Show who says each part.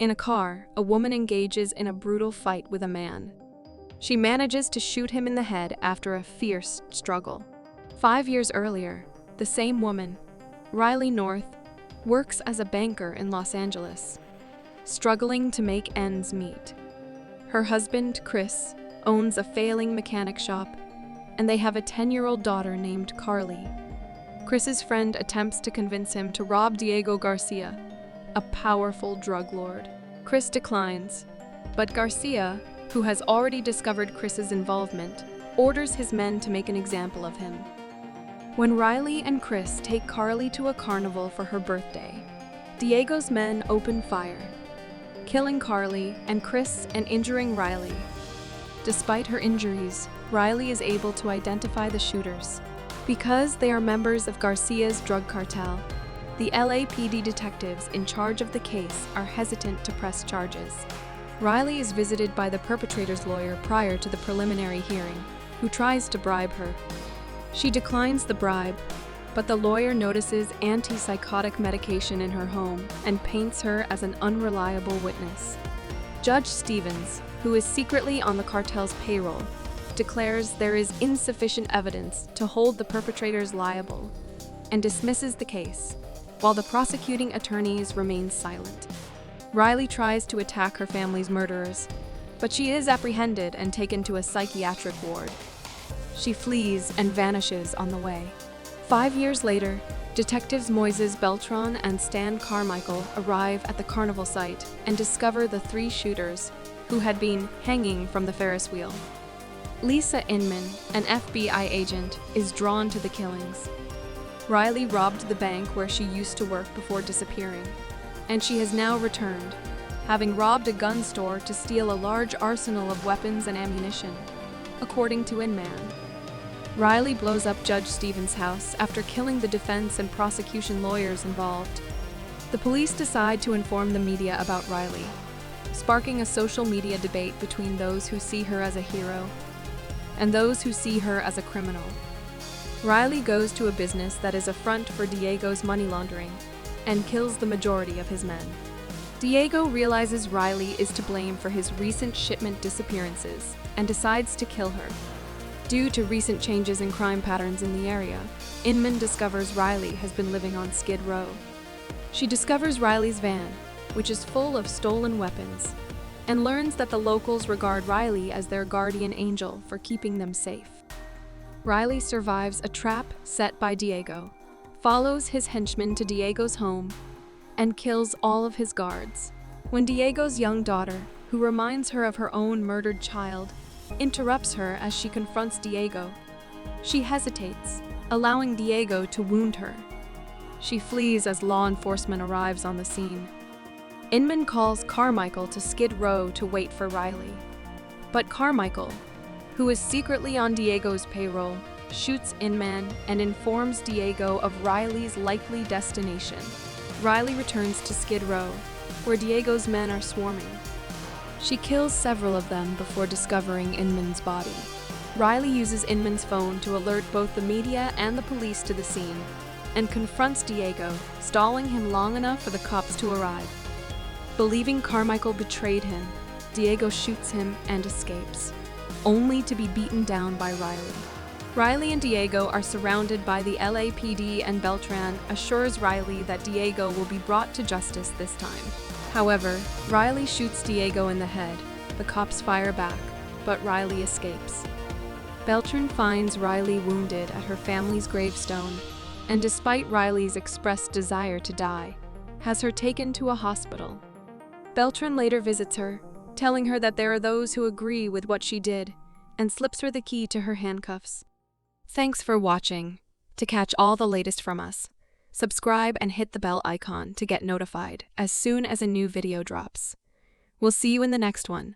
Speaker 1: In a car, a woman engages in a brutal fight with a man. She manages to shoot him in the head after a fierce struggle. 5 years earlier, the same woman, Riley North, works as a banker in Los Angeles, struggling to make ends meet. Her husband, Chris, owns a failing mechanic shop, and they have a 10-year-old daughter named Carly. Chris's friend attempts to convince him to rob Diego Garcia, a powerful drug lord. Chris declines, but Garcia, who has already discovered Chris's involvement, orders his men to make an example of him. When Riley and Chris take Carly to a carnival for her birthday, Diego's men open fire, killing Carly and Chris and injuring Riley. Despite her injuries, Riley is able to identify the shooters. Because they are members of Garcia's drug cartel, the LAPD detectives in charge of the case are hesitant to press charges. Riley is visited by the perpetrator's lawyer prior to the preliminary hearing, who tries to bribe her. She declines the bribe, but the lawyer notices antipsychotic medication in her home and paints her as an unreliable witness. Judge Stevens, who is secretly on the cartel's payroll, declares there is insufficient evidence to hold the perpetrators liable and dismisses the case, while the prosecuting attorneys remain silent. Riley tries to attack her family's murderers, but she is apprehended and taken to a psychiatric ward. She flees and vanishes on the way. 5 years later, detectives Moises Beltran and Stan Carmichael arrive at the carnival site and discover the 3 shooters who had been hanging from the Ferris wheel. Lisa Inman, an FBI agent, is drawn to the killings. Riley robbed the bank where she used to work before disappearing, and she has now returned, having robbed a gun store to steal a large arsenal of weapons and ammunition, according to Inman. Riley blows up Judge Stevens' house after killing the defense and prosecution lawyers involved. The police decide to inform the media about Riley, sparking a social media debate between those who see her as a hero and those who see her as a criminal. Riley goes to a business that is a front for Diego's money laundering and kills the majority of his men. Diego realizes Riley is to blame for his recent shipment disappearances and decides to kill her. Due to recent changes in crime patterns in the area, Inman discovers Riley has been living on Skid Row. She discovers Riley's van, which is full of stolen weapons, and learns that the locals regard Riley as their guardian angel for keeping them safe. Riley survives a trap set by Diego, follows his henchmen to Diego's home, and kills all of his guards. When Diego's young daughter, who reminds her of her own murdered child, interrupts her as she confronts Diego, she hesitates, allowing Diego to wound her. She flees as law enforcement arrives on the scene. Inman calls Carmichael to Skid Row to wait for Riley. But Carmichael, who is secretly on Diego's payroll, shoots Inman and informs Diego of Riley's likely destination. Riley returns to Skid Row, where Diego's men are swarming. She kills several of them before discovering Inman's body. Riley uses Inman's phone to alert both the media and the police to the scene, and confronts Diego, stalling him long enough for the cops to arrive. Believing Carmichael betrayed him, Diego shoots him and escapes, only to be beaten down by Riley. Riley and Diego are surrounded by the LAPD, and Beltran assures Riley that Diego will be brought to justice this time. However, Riley shoots Diego in the head. The cops fire back, but Riley escapes. Beltran finds Riley wounded at her family's gravestone, and despite Riley's expressed desire to die, has her taken to a hospital. Beltran later visits her, telling her that there are those who agree with what she did, and slips her the key to her handcuffs. Thanks for watching. To catch all the latest from us, subscribe and hit the bell icon to get notified as soon as a new video drops. We'll see you in the next one.